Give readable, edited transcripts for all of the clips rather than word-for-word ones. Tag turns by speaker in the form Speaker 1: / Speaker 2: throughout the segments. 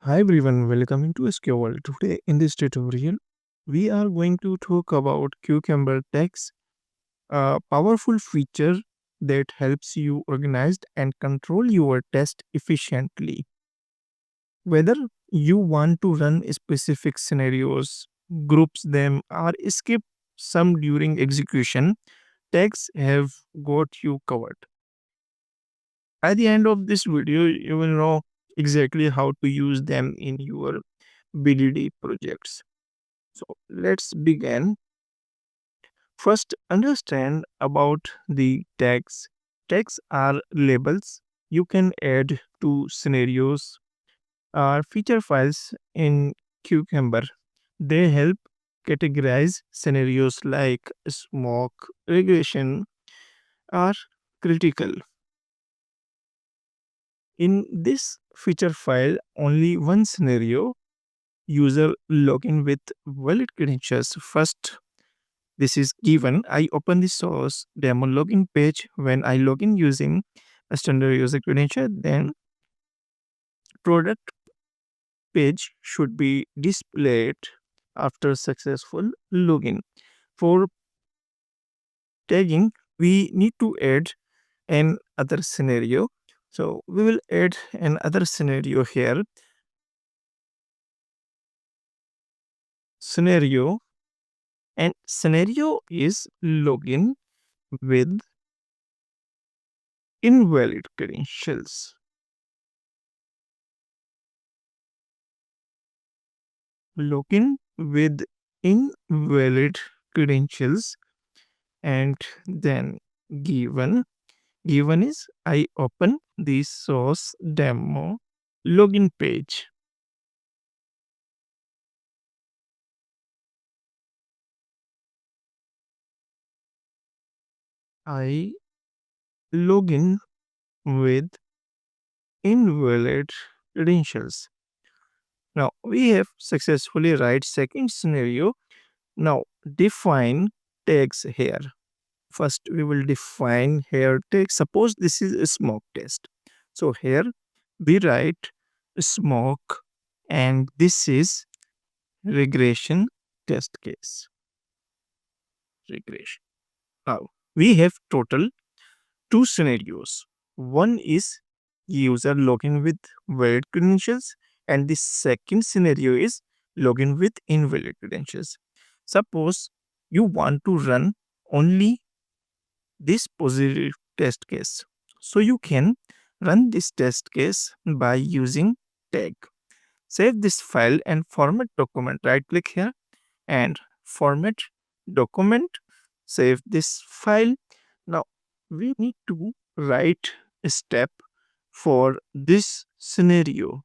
Speaker 1: Hi everyone, welcome to SQ World. Today in this tutorial, we are going to talk about Cucumber Text, a powerful feature that helps you organize and control your test efficiently. Whether you want to run specific scenarios, groups them, or skip some during execution, tags have got you covered. At the end of this video, you will know exactly how to use them in your BDD projects. So let's begin. First, understand about the tags. Tags are labels you can add to scenarios or feature files in Cucumber. They help categorize scenarios like smoke, regression, or critical. In this feature file, only one scenario user login with valid credentials. First, this is given. I open the source demo login page when I login using a standard user credential. Then product page should be displayed after successful login. For tagging, we need to add an other scenario. So we will add an other scenario here. Scenario, and scenario is login with invalid credentials. Login with invalid credentials, and then given is I open the source demo login page. I login with invalid credentials. Now we have successfully write second scenario. Now define tags here. First we will define here tag. Suppose this is a smoke test. So here we write smoke, and this is regression test case. Regression. Now we have total two scenarios. One is user login with valid credentials, and the second scenario is login with invalid credentials. Suppose you want to run only this positive test case. So you can run this test case by using tag. Save this file and format document. Right click here and format document. Save this file. Now we need to write a step for this scenario.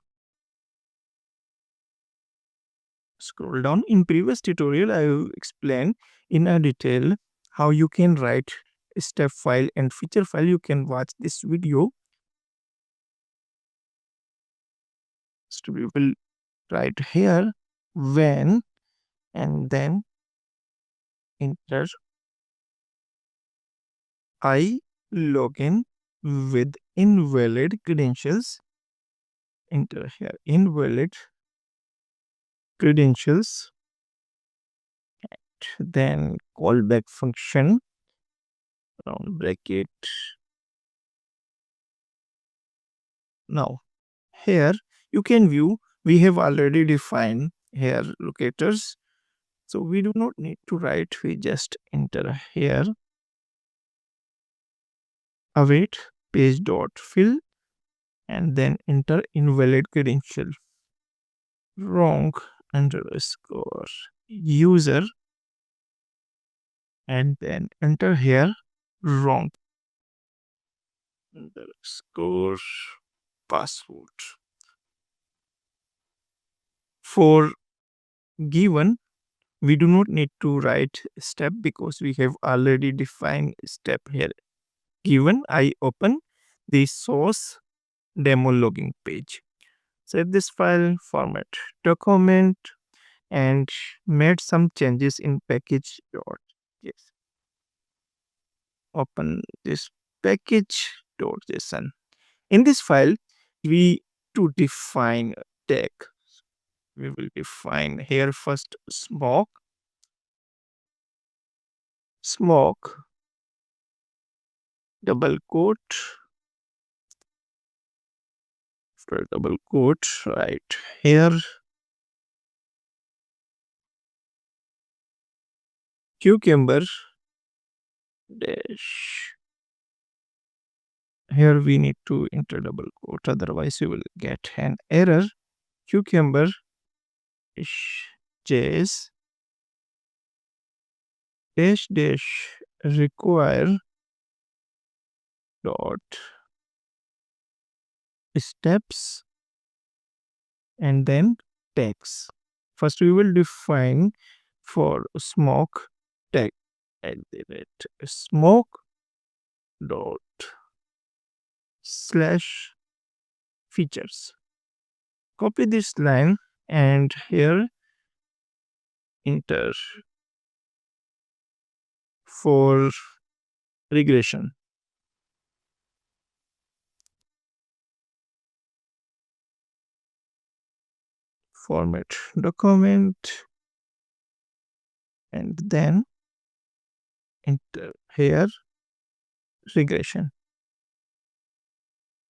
Speaker 1: Scroll down. In previous tutorial, I will explain in a detail how you can write a step file and feature file. You can watch this video. So we will write here when, and then enter I login with invalid credentials. Enter here invalid credentials. Then callback function round bracket. Now here you can view we have already defined here locators, so we do not need to write. We just enter here await page dot fill, and then enter invalid credential wrong underscore user, and then enter here wrong underscore password. For given, we do not need to write step because we have already defined step here. Given, I open the source demo logging page. Save this file, format document, and made some changes in package dot. Yes. Open this package.json. In this file, we to define tag. we will define here first smoke, double quote, after double quote, right here, cucumber dash. Here we need to enter double quote, otherwise you will get an error. Cucumber dash dash require dot steps and then tags. First we will define for smoke tag at the rate smoke dot slash features. Copy this line and here enter for regression. Format document and then enter here regression.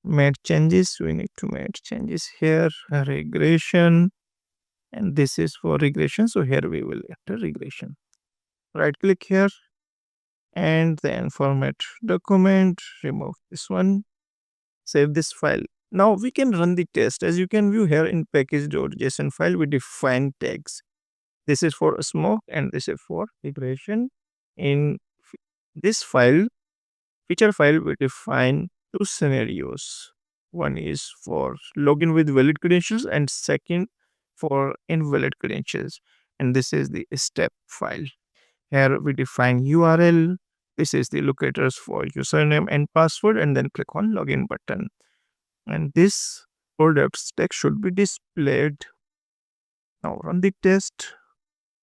Speaker 1: Made changes, we need to make changes here, regression, and this is for regression, so here we will enter regression. Right click here and then format document, remove this one, save this file. Now we can run the test. As you can view here in package.json file, we define tags. This is for smoke and this is for regression. In this file, feature file, we define two scenarios. One is for login with valid credentials and second for invalid credentials. And this is the step file. Here we define URL. This is the locators for username and password, and then click on login button. And this products text should be displayed. Now run the test.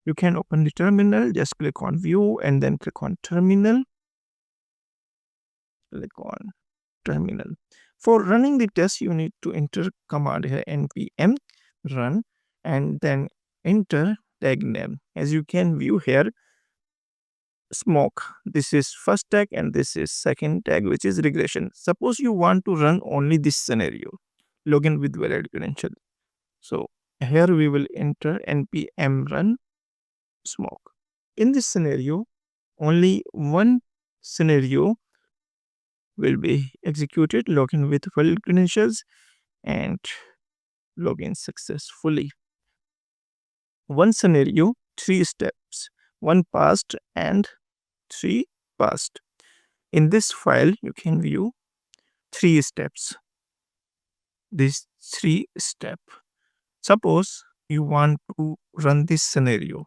Speaker 1: You can open the terminal, just click on view and then click on terminal. Click on terminal. For running the test, you need to enter command here npm run and then enter tag name. As you can view here, smoke, this is first tag and this is second tag, which is regression. Suppose you want to run only this scenario, login with valid credential. So here we will enter npm run smoke. In this scenario, only one scenario will be executed, login with valid credentials and login successfully. One scenario, 3 steps, 1 passed and 3 passed. In this file, you can view 3 steps. This 3 step. Suppose you want to run this scenario,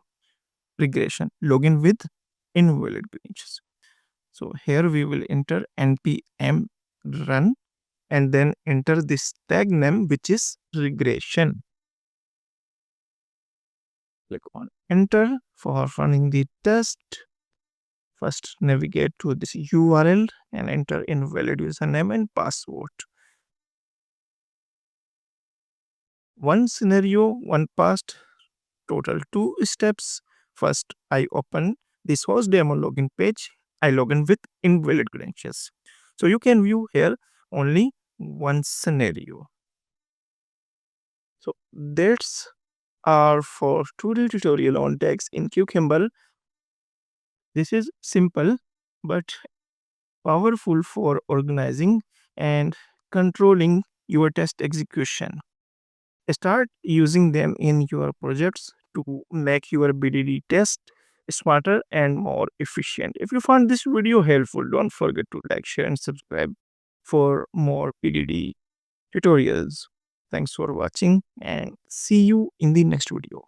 Speaker 1: regression, login with invalid credentials. So here we will enter npm run and then enter this tag name, which is regression. Click on enter for running the test. First navigate to this URL and enter invalid username and password. One scenario, one passed, total 2 steps. First, I open this host demo login page. I login with invalid credentials. So you can view here only one scenario. So that's our for today tutorial on tags in Cucumber. This is simple but powerful for organizing and controlling your test execution. Start using them in your projects to make your BDD test smarter and more efficient. If you found this video helpful, don't forget to like, share, and subscribe for more BDD tutorials. Thanks for watching and see you in the next video.